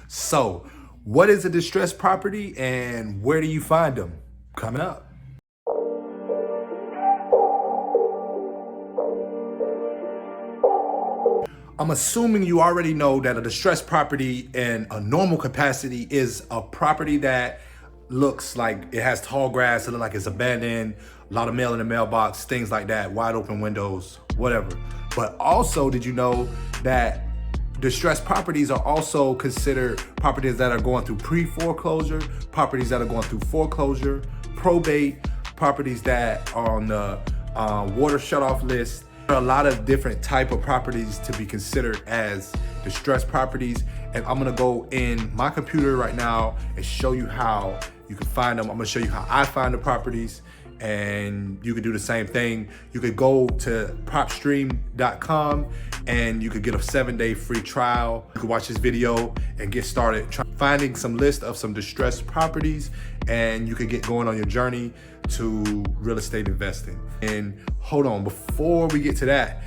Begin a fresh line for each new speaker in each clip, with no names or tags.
So, what is a distressed property and where do you find them? Coming up. I'm assuming you already know that a distressed property in a normal capacity is a property that looks like it has tall grass, it looks like it's abandoned, a lot of mail in the mailbox, things like that, wide open windows, whatever. But also, did you know that distressed properties are also considered properties that are going through pre-foreclosure, properties that are going through foreclosure, probate, properties that are on the water shutoff list. There are a lot of different type of properties to be considered as distressed properties, and I'm gonna go in my computer right now and show you how you can find them. I'm gonna show you how I find the properties, and you could do the same thing. You could go to propstream.com and you could get a 7-day free trial. You could watch this video and get started finding some list of some distressed properties, and you could get going on your journey to real estate investing. And hold on, before we get to that,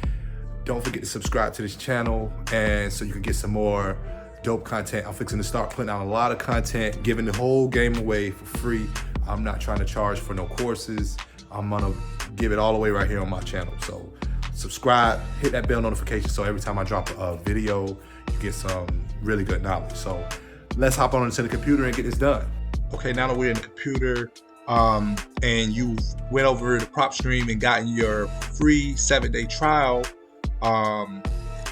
don't forget to subscribe to this channel, and so you can get some more dope content. I'm fixing to start putting out a lot of content, giving the whole game away for free. I'm not trying to charge for no courses. I'm gonna give it all away right here on my channel. So subscribe, hit that bell notification so every time I drop a video, you get some really good knowledge. So let's hop on into the computer and get this done. Okay, now that we're in the computer, and you went over to PropStream and gotten your free 7-day trial,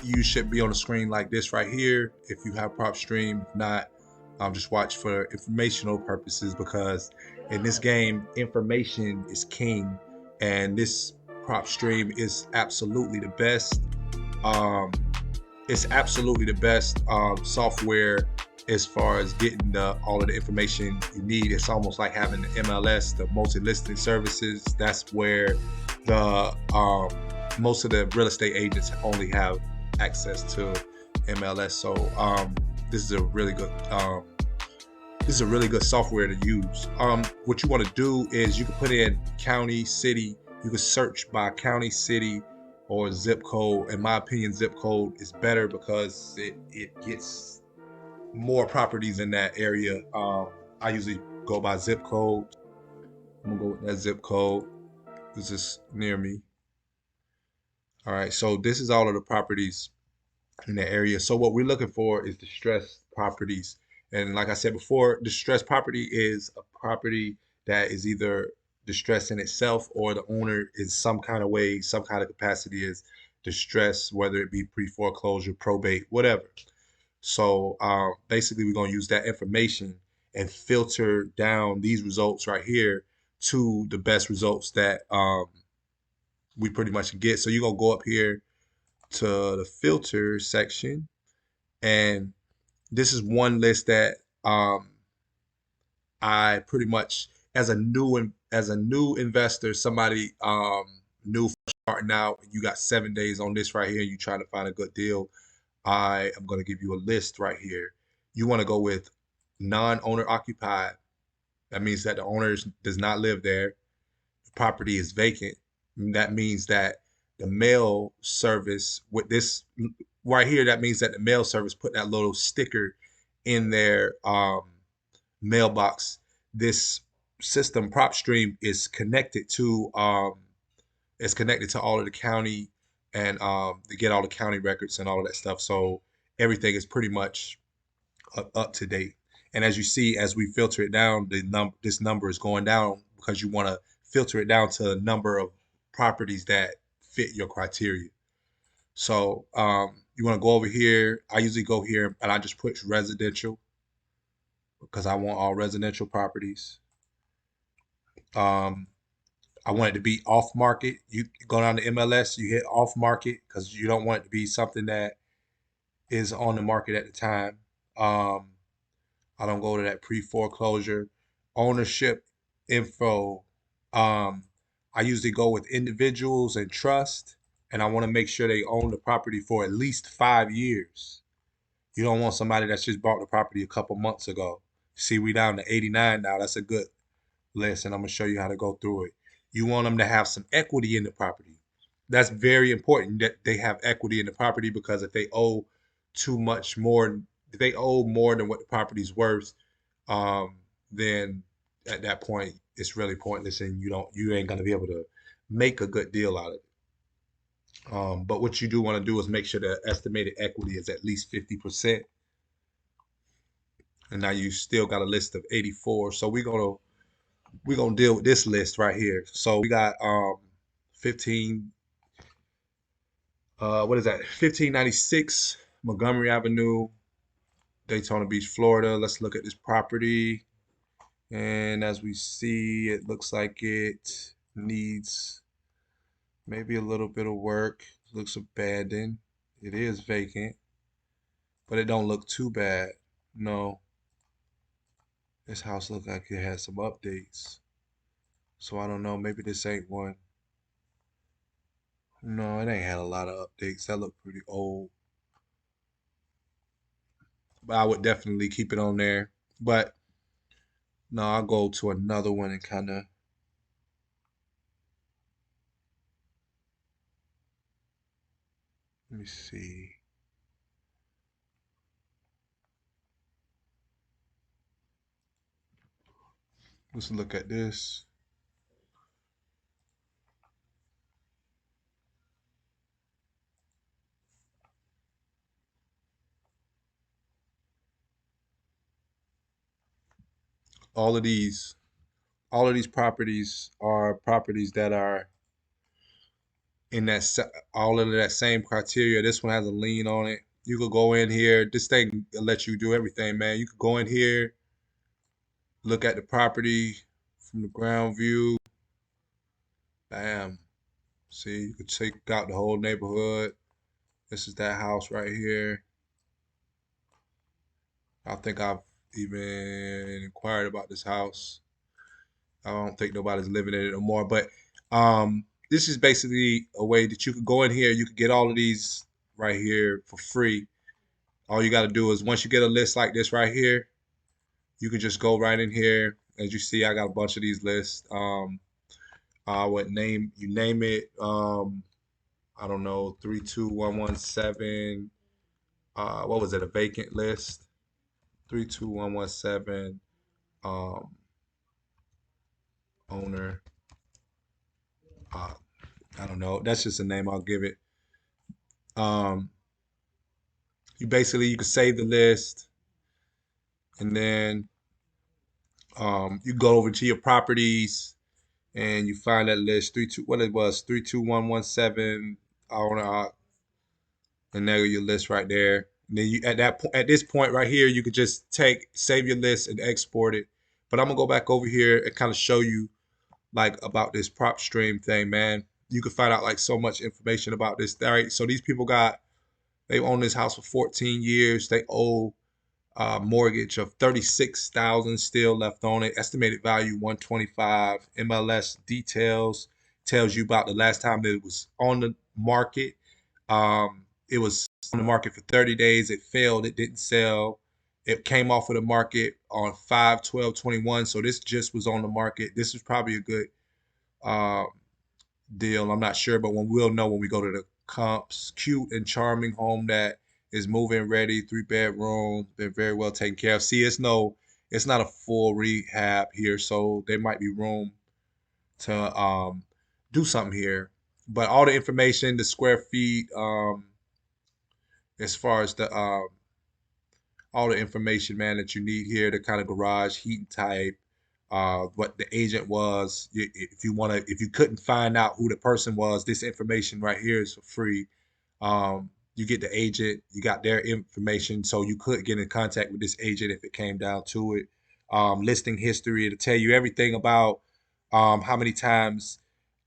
you should be on the screen like this right here if you have PropStream. If not, just watch for informational purposes, because in this game, information is king, and this PropStream is absolutely the best. It's absolutely the best software as far as getting all of the information you need. It's almost like having the MLS, the multi-listing services. That's where the most of the real estate agents only have access to MLS. So this is a really good software to use. What you want to do is you can put in county, city. You can search by county, city, or zip code. In my opinion, zip code is better because it gets more properties in that area. I usually go by zip code. I'm gonna go with that zip code. This is near me. All right, so this is all of the properties in the area. So what we're looking for is distressed properties. And like I said before, distressed property is a property that is either distressed in itself, or the owner in some kind of way, some kind of capacity is distressed, whether it be pre-foreclosure, probate, whatever. So basically, we're going to use that information and filter down these results right here to the best results that we pretty much can get. So you're going to go up here to the filter section, and this is one list that I pretty much, as a new investor, somebody new starting out, and you got 7 days on this right here, you trying to find a good deal. I am going to give you a list right here. You want to go with non-owner occupied. That means that the owner does not live there. The property is vacant. That means that the mail service, with this right here, that means that the mail service put that little sticker in their mailbox. This system, PropStream, is connected to all of the county, and to get all the county records and all of that stuff. So everything is pretty much up to date. And as you see, as we filter it down, this number is going down because you want to filter it down to a number of properties that fit your criteria. So you want to go over here. I usually go here and I just put residential because I want all residential properties. I want it to be off market. You go down to MLS, you hit off market because you don't want it to be something that is on the market at the time. I don't go to that pre-foreclosure. Ownership info. I usually go with individuals and trust, and I want to make sure they own the property for at least 5 years. You don't want somebody that's just bought the property a couple months ago. See, we down to 89 now. That's a good list, and I'm gonna show you how to go through it. You want them to have some equity in the property. That's very important that they have equity in the property, because if they owe too much more if they owe more than what the property's worth, um, then at that point it's really pointless, and you ain't gonna be able to make a good deal out of it. But what you do want to do is make sure the estimated equity is at least 50%. And now you still got a list of 84. So we're gonna deal with this list right here. So we got 15 what is that? 1596 Montgomery Avenue, Daytona Beach, Florida. Let's look at this property. And as we see, it looks like it needs maybe a little bit of work. Looks abandoned. It is vacant, but it don't look too bad. No, this house looks like it has some updates. So I don't know, maybe this ain't one. No, it ain't had a lot of updates. That look pretty old. But I would definitely keep it on there. But no, I'll go to another one and kind of let me see. Let's look at this. All of these, all of these properties are properties that are in all of that same criteria. This one has a lien on it. You could go in here. This thing will let you do everything, man. You could go in here, look at the property from the ground view. Bam. See, you could check out the whole neighborhood. This is that house right here. I think I've even inquired about this house. I don't think nobody's living in it no more. But this is basically a way that you could go in here. You could get all of these right here for free. All you got to do is once you get a list like this right here, you can just go right in here. As you see, I got a bunch of these lists. I would name it. I don't know, 32117. What was it? A vacant list. 32117. Um, owner. Uh, I don't know. That's just a name I'll give it. Um, you can save the list, and then you go over to your properties and you find that list 32117 owner, and there your list right there. And then you at this point right here, you could just save your list and export it. But I'm gonna go back over here and kind of show you like about this prop stream thing, man. You can find out like so much information about this. All right, so these people they own this house for 14 years. They owe mortgage of 36,000 still left on it. Estimated value 125. MLS details tells you about the last time that it was on the market. It was on the market for 30 days. It failed. It didn't sell. It came off of the market on 5/12/21. So this just was on the market. This is probably a good um, deal. I'm not sure, but we'll know when we go to the comps. Cute and charming home that is move-in ready, 3 bedroom, been very well taken care of. See, it's not a full rehab here, so there might be room to do something here. But all the information, the square feet, as far as the all the information, man, that you need here, the kind of garage, heat and type, what the agent was. If you couldn't find out who the person was, this information right here is for free. You get the agent, you got their information, so you could get in contact with this agent if it came down to it. Listing history, it'll tell you everything about how many times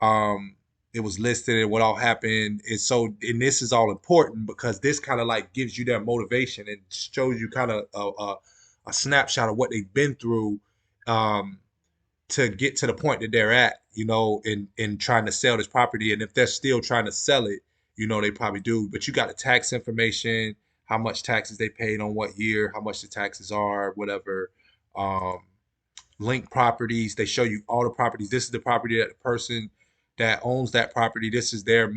um, it was listed and what all happened. And this is all important because this kind of like gives you their motivation and shows you kind of a snapshot of what they've been through um, to get to the point that they're at, in trying to sell this property. And if they're still trying to sell it, they probably do. But you got the tax information, how much taxes they paid on what year, how much the taxes are, whatever. Um, Link properties, they show you all the properties. This is the property that the person that owns that property, this is their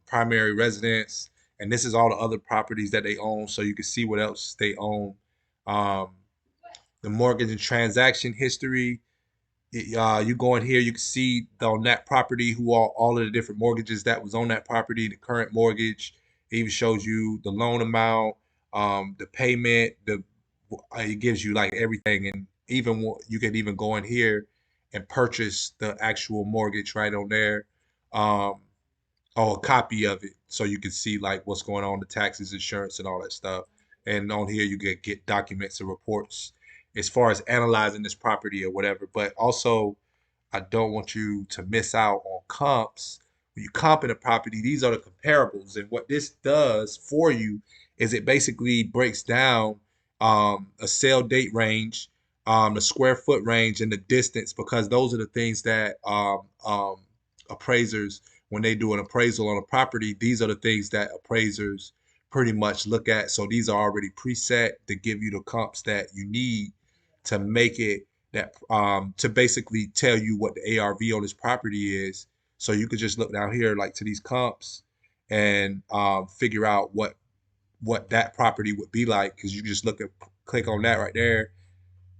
primary residence. And this is all the other properties that they own, so you can see what else they own. Um, the mortgage and transaction history. You go in here, you can see on that property who all of the different mortgages that was on that property, the current mortgage. It even shows you the loan amount, the payment, it gives you like everything, and even you can even go in here and purchase the actual mortgage right on there, um, or a copy of it, so you can see like what's going on, the taxes, insurance, and all that stuff. And on here, you get documents and reports as far as analyzing this property or whatever. But also, I don't want you to miss out on comps. When you comp in a property, these are the comparables. And what this does for you is it basically breaks down a sale date range, the square foot range, and the distance, because those are the things that appraisers, when they do an appraisal on a property, these are the things that appraisers pretty much look at. So these are already preset to give you the comps that you need to make it, that to basically tell you what the ARV on this property is. So you could just look down here like to these comps and figure out what that property would be like, because you just click on that right there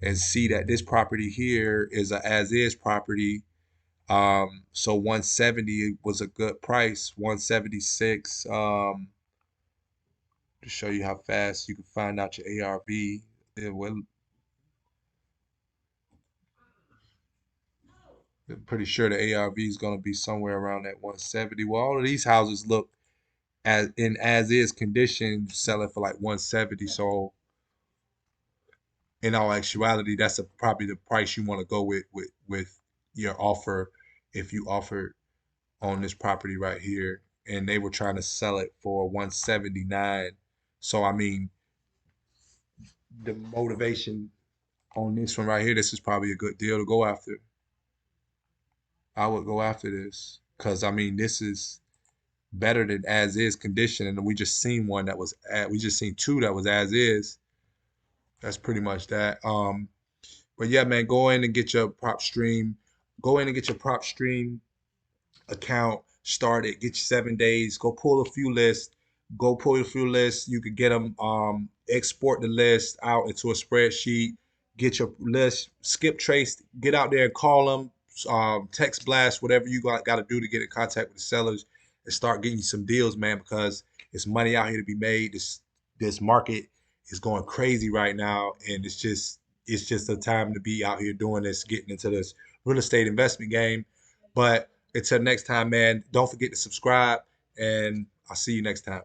and see that this property here is a as is property. So 170 was a good price. 176. To show you how fast you can find out your ARV. It will, I'm pretty sure the ARV is going to be somewhere around that 170. Well, all of these houses look as is condition, selling for like 170. So in all actuality, that's probably the price you want to go with your offer, if you offered on this property right here, and they were trying to sell it for 179. So I mean, the motivation on this one right here, this is probably a good deal to go after. I would go after this because I mean, this is better than as is condition, and we just seen one that was we just seen two that was as is. That's pretty much that. But yeah, man, go in and get your prop stream. Go in and get your prop stream account started. Get you 7 days. Go pull a few lists. Go pull a few lists. You could get them. Export the list out into a spreadsheet. Get your list. Skip trace. Get out there and call them. Text blast. Whatever you got to do to get in contact with the sellers and start getting you some deals, man. Because it's money out here to be made. This market is going crazy right now, and it's just a time to be out here doing this, getting into this real estate investment game. But until next time, man, don't forget to subscribe, and I'll see you next time.